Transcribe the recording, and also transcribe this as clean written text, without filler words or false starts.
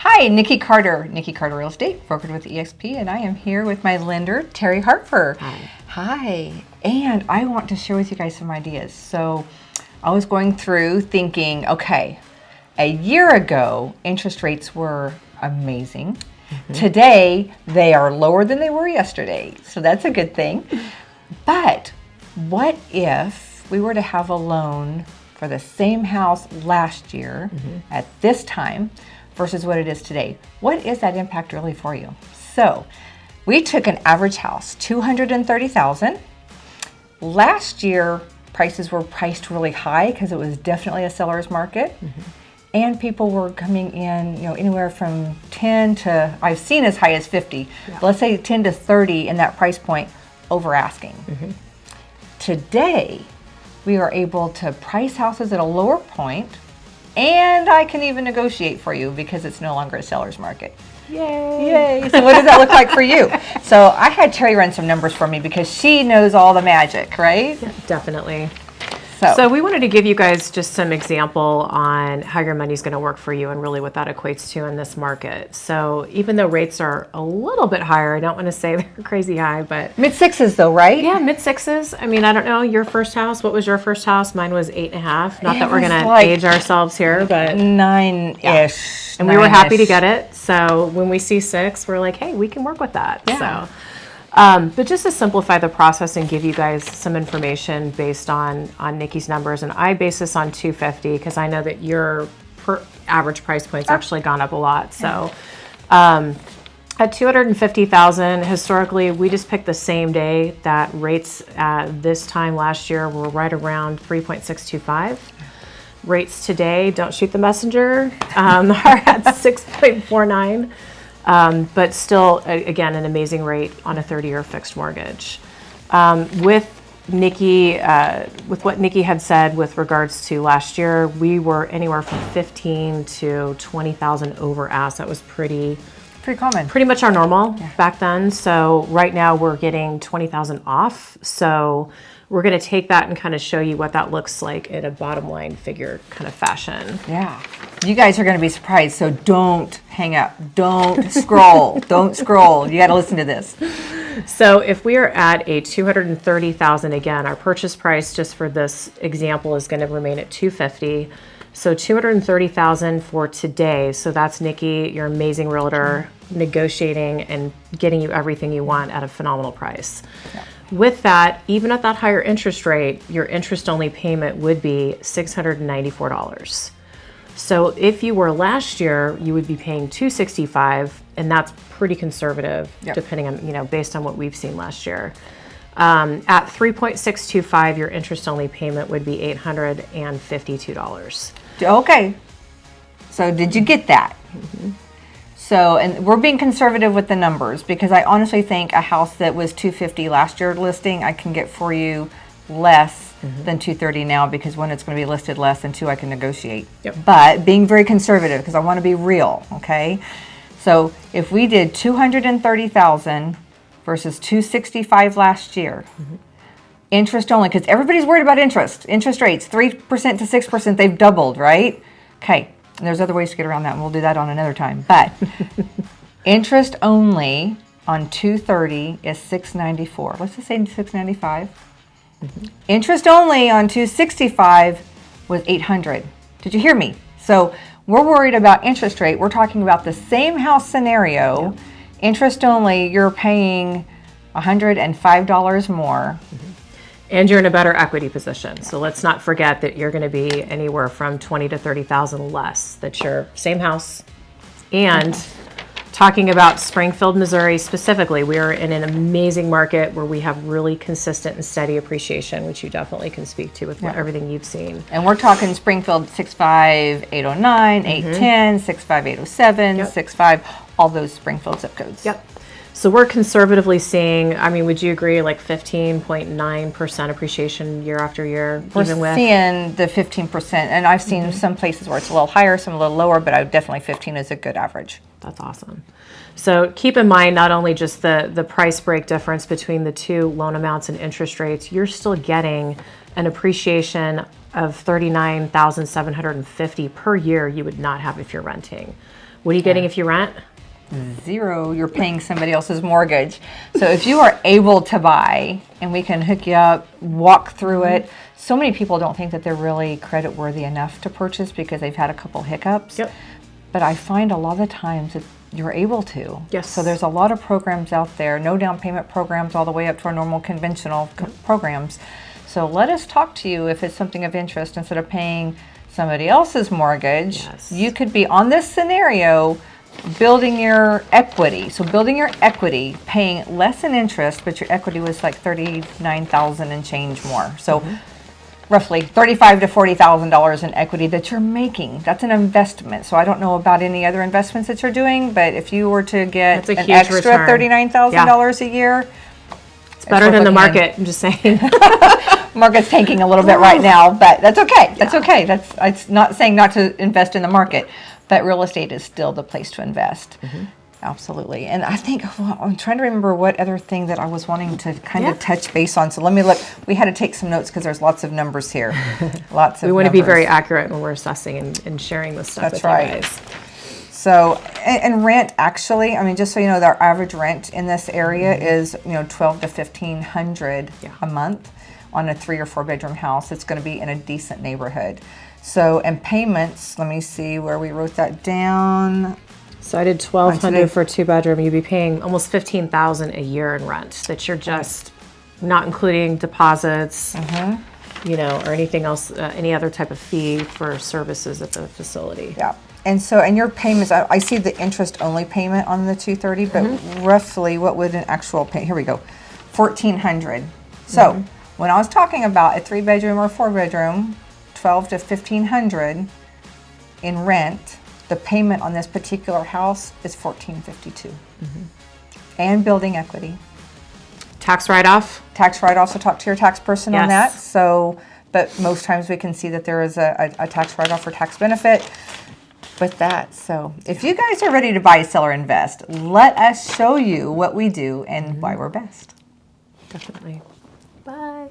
Hi, Niki Carter Real Estate, brokered with EXP, and I am here with my lender, Teri Harper. Hi. Hi, and I want to share with you guys some ideas. So I was going through thinking, okay, a year ago, interest rates were amazing. Mm-hmm. Today, they are lower than they were yesterday, so that's a good thing. But what if we were to have a loan for the same house last year at this time versus what it is today? What is that impact really for you? So we took an average house, $230,000. Last year, prices were priced really high because it was definitely a seller's market. And people were coming in, anywhere from 10 to, I've seen as high as 50. Yeah. Let's say 10 to 30 in that price point over asking. Today, we are able to price houses at a lower point, and I can even negotiate for you because it's no longer a seller's market. Yay! So what does that look like for you? So I had Teri run some numbers for me because she knows all the magic, right? Yeah, definitely. So we wanted to give you guys just some example on how your money's going to work for you and really what that equates to in this market. So even though rates are a little bit higher, I don't want to say they're crazy high, but mid-sixes though, right? Yeah, mid-sixes. I mean, I don't know, your first house, what was your first house? Mine was 8.5. Not that we're going to age ourselves here, but 9-ish. Yeah. And we were happy to get it. So when we see 6, we're like, hey, we can work with that. Yeah. So. But just to simplify the process and give you guys some information based on Niki's numbers, and I base this on 250 because I know that your average price point's actually gone up a lot. So at 250,000, historically, we just picked the same day that rates this time last year were right around 3.625. Rates today, don't shoot the messenger, are at 6.49. But still, again, an amazing rate on a 30-year fixed mortgage. With Niki, with what Niki had said with regards to last year, we were anywhere from 15 to 20,000 over ask. That was pretty common. Pretty much our normal back then. So right now we're getting 20,000 off. So we're going to take that and kind of show you what that looks like in a bottom line figure kind of fashion. Yeah. You guys are going to be surprised, so don't hang up. Don't scroll. Don't scroll. You got to listen to this. So if we are at a 230,000, again, our purchase price just for this example is going to remain at 250. So 230,000 for today. So that's Niki, your amazing realtor, negotiating and getting you everything you want at a phenomenal price. Yeah. With that, even at that higher interest rate, your interest-only payment would be $694. So if you were last year, you would be paying $265, and that's pretty conservative, depending on, based on what we've seen last year. At 3.625, your interest-only payment would be $852. Okay. So did you get that? So, and we're being conservative with the numbers because I honestly think a house that was $250 last year listing, I can get for you less than $230 now because one, it's going to be listed less, and two, I can negotiate. But being very conservative because I want to be real, okay? So if we did 230,000 versus 265 last year, interest only, because everybody's worried about interest rates, 3% to 6%, they've doubled, right? Okay. And there's other ways to get around that, and we'll do that on another time. But interest only on 230 is $694. Let's just say $695. Interest only on 265 was $800. Did you hear me? So we're worried about interest rate. We're talking about the same house scenario. Interest only, you're paying $105 more. And you're in a better equity position. So let's not forget that you're going to be anywhere from 20 to 30,000 less. That's your same house. And talking about Springfield, Missouri specifically, we are in an amazing market where we have really consistent and steady appreciation, which you definitely can speak to with everything you've seen. And we're talking Springfield 65809, 810, 65807, 65, all those Springfield zip codes. So we're conservatively seeing, I mean, would you agree, like 15.9% appreciation year after year? We're seeing the 15%, and I've seen some places where it's a little higher, some a little lower, but I definitely 15 is a good average. That's awesome. So keep in mind not only just the price break difference between the two loan amounts and interest rates, you're still getting an appreciation of $39,750 per year you would not have if you're renting. What are you getting if you rent? Zero. You're paying somebody else's mortgage. So if you are able to buy, and we can hook you up, walk through it. So many people don't think that they're really credit worthy enough to purchase because they've had a couple hiccups. Yep. But I find a lot of the times that you're able to. Yes. So there's a lot of programs out there, no down payment programs all the way up to our normal conventional programs. So let us talk to you if it's something of interest. Instead of paying somebody else's mortgage, you could be on this scenario building your equity. So building your equity, paying less in interest, but your equity was like $39,000 and change more. So roughly $35,000 to $40,000 in equity that you're making. That's an investment. So I don't know about any other investments that you're doing, but if you were to get an extra $39,000 a year, it's better than the market. I'm just saying. Market's tanking a little bit right now, but that's okay. That's okay. It's not saying not to invest in the market, but real estate is still the place to invest. Absolutely. And I think, I'm trying to remember what other thing that I was wanting to kind of touch base on. So let me look. We had to take some notes because there's lots of numbers here. We want to be very accurate when we're assessing and sharing this stuff with you guys. So, and rent actually, I mean, just so you know, our average rent in this area is, $1,200 to $1,500 a month on a 3 or 4 bedroom house. It's going to be in a decent neighborhood. So, and payments, let me see where we wrote that down. So I did $1,200 for a 2-bedroom. You'd be paying almost $15,000 a year in rent that you're just not including deposits, or anything else, any other type of fee for services at the facility. Yeah. And so, and your payments, I see the interest only payment on the $230, but roughly what would an actual pay? Here we go, $1,400. So when I was talking about a 3-bedroom or 4-bedroom, $1,200 to $1,500 in rent, the payment on this particular house is $1,452, and building equity. Tax write-off. So talk to your tax person on that. So, but most times we can see that there is a tax write-off or tax benefit with that. So if you guys are ready to buy, sell, or invest, let us show you what we do and why we're best. Definitely. Bye.